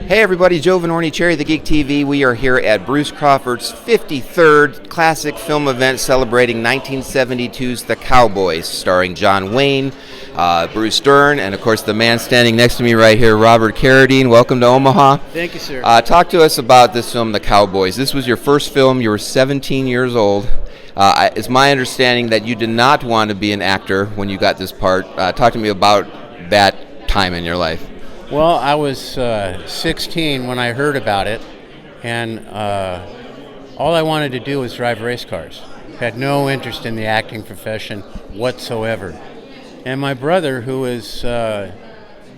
Hey everybody, Joe Vanourney, Cherry the Geek TV. We are here at Bruce Crawford's 53rd classic film event celebrating 1972's The Cowboys, starring John Wayne, Bruce Dern, and of course the man standing next to me right here, Robert Carradine. Welcome to Omaha. Thank you, sir. Talk to us about this film, The Cowboys. This was your first film. You were 17 years old. It's my understanding that you did not want to be an actor when you got this part. Talk to me about that time in your life. Well, I was 16 when I heard about it, and all I wanted to do was drive race cars. Had no interest in the acting profession whatsoever. And my brother, who was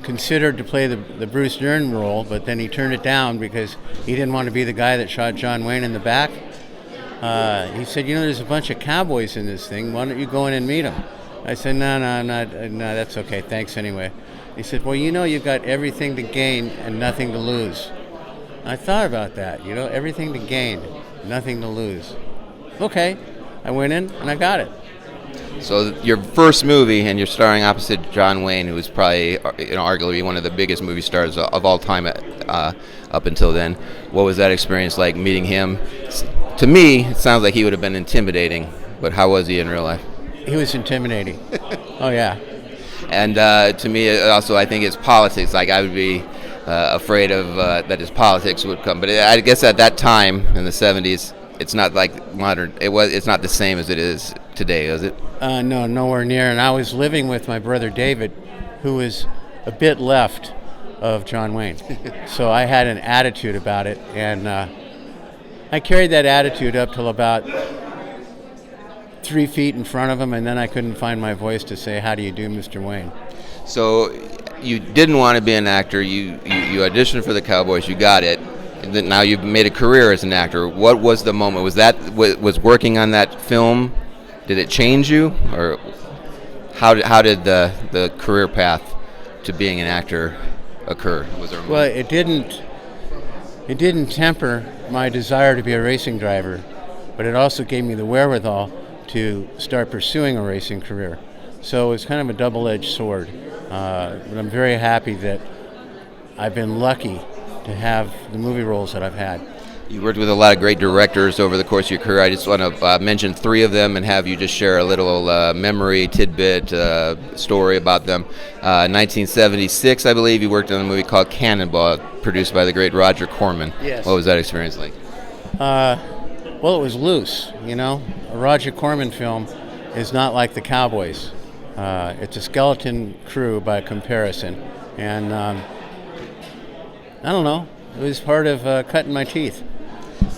considered to play the Bruce Dern role, but then he turned it down because he didn't want to be the guy that shot John Wayne in the back, he said, there's a bunch of cowboys in this thing. Why don't you go in and meet them? I said, no, that's okay. Thanks anyway. He said, well, you've got everything to gain and nothing to lose. I thought about that, everything to gain, nothing to lose. Okay, I went in and I got it. So your first movie, and you're starring opposite John Wayne, who was probably, arguably one of the biggest movie stars of all time up until then. What was that experience like, meeting him? To me, it sounds like he would have been intimidating, but how was he in real life? He was intimidating. Oh, yeah. And to me, also, I think it's politics. Like, I would be afraid of that his politics would come. But I guess at that time, in the 70s, it's not like modern. It's not the same as it is today, is it? No, nowhere near. And I was living with my brother David, who was a bit left of John Wayne. So I had an attitude about it. And I carried that attitude up till about 3 feet in front of him, and then I couldn't find my voice to say, how do you do, Mr. Wayne? So you didn't want to be an actor. You auditioned for the Cowboys. You got it. And then now you've made a career as an actor. What was the moment? Was working on that film, did it change you? Or how did the career path to being an actor occur? Was there a moment? Well, it didn't temper my desire to be a racing driver, but it also gave me the wherewithal to start pursuing a racing career. So it's kind of a double-edged sword. But I'm very happy that I've been lucky to have the movie roles that I've had. You worked with a lot of great directors over the course of your career. I just want to mention 3 of them and have you just share a little memory tidbit story about them. 1976, I believe, you worked on a movie called Cannonball, produced by the great Roger Corman. Yes. What was that experience like? Well, it was loose, A Roger Corman film is not like the Cowboys. It's a skeleton crew by comparison. And I don't know, it was part of cutting my teeth.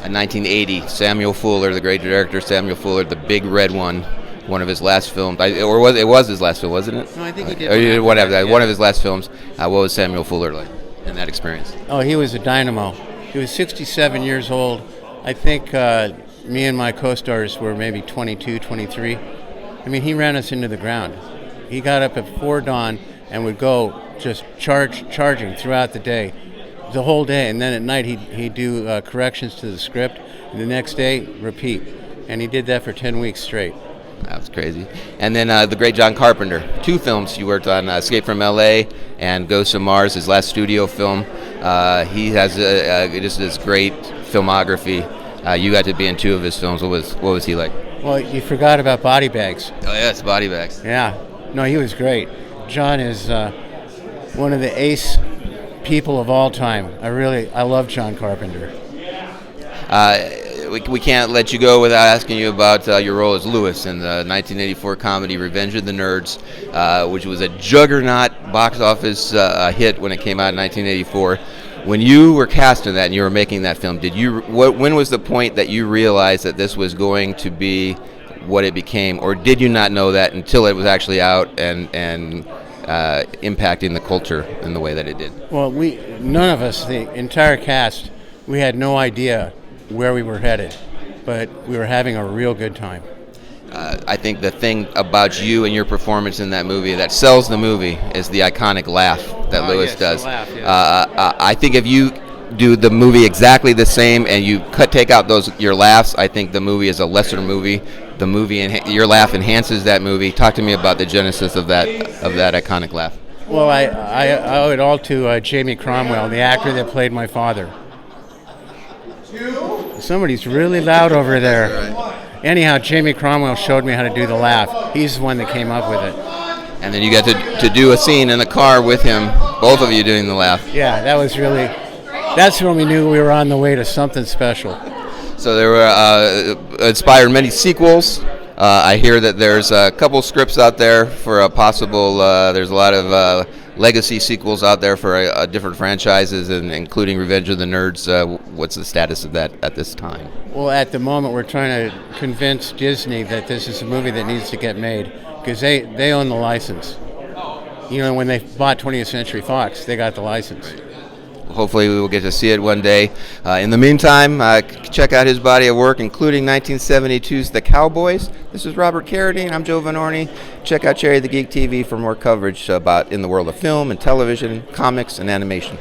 In 1980, Samuel Fuller, the great director Samuel Fuller, The Big Red One of his last films. It was his last film, wasn't it? No, I think he did. One of his last films. What was Samuel Fuller like in that experience? Oh, he was a dynamo. He was 67 years old. I think me and my co-stars were maybe 22, 23. I mean, he ran us into the ground. He got up at 4 dawn and would go just charging throughout the day, the whole day. And then at night he'd do corrections to the script, and the next day, repeat. And he did that for 10 weeks straight. That was crazy. And then the great John Carpenter. 2 films you worked on, Escape from L.A. and Ghosts of Mars, his last studio film. He has just this great filmography. You got to be in 2 of his films. What was he like? Well, you forgot about Body Bags. Oh, yes, Body Bags. Yeah. No, he was great. John is one of the ace people of all time. I love John Carpenter. We can't let you go without asking you about your role as Lewis in the 1984 comedy Revenge of the Nerds, which was a juggernaut box office hit when it came out in 1984. When you were cast in that and you were making that film, when was the point that you realized that this was going to be what it became, or did you not know that until it was actually out and impacting the culture in the way that it did? Well, none of us, the entire cast, we had no idea where we were headed, but we were having a real good time. I think the thing about you and your performance in that movie that sells the movie is the iconic laugh that Lewis does. The laugh, yeah. I think if you do the movie exactly the same and you take out your laughs, I think the movie is a lesser movie. The movie your laugh enhances that movie. Talk to me about the genesis of that iconic laugh. Well, I owe it all to Jamie Cromwell, the actor that played my father. Somebody's really loud over there. Anyhow, Jamie Cromwell showed me how to do the laugh. He's the one that came up with it. And then you got to do a scene in the car with him, both of you doing the laugh. Yeah, that's when we knew we were on the way to something special. So there were inspired many sequels. I hear that there's a couple scripts out there for a possible, there's a lot of legacy sequels out there for different franchises, and including Revenge of the Nerds. What's the status of that at this time? Well, at the moment, we're trying to convince Disney that this is a movie that needs to get made, because they own the license. You know, when they bought 20th Century Fox, they got the license. Hopefully we will get to see it one day. In the meantime, check out his body of work, including 1972's The Cowboys. This is Robert Carradine. I'm Joe Vanourney. Check out Cherry the Geek TV for more coverage about in the world of film and television, comics, and animation.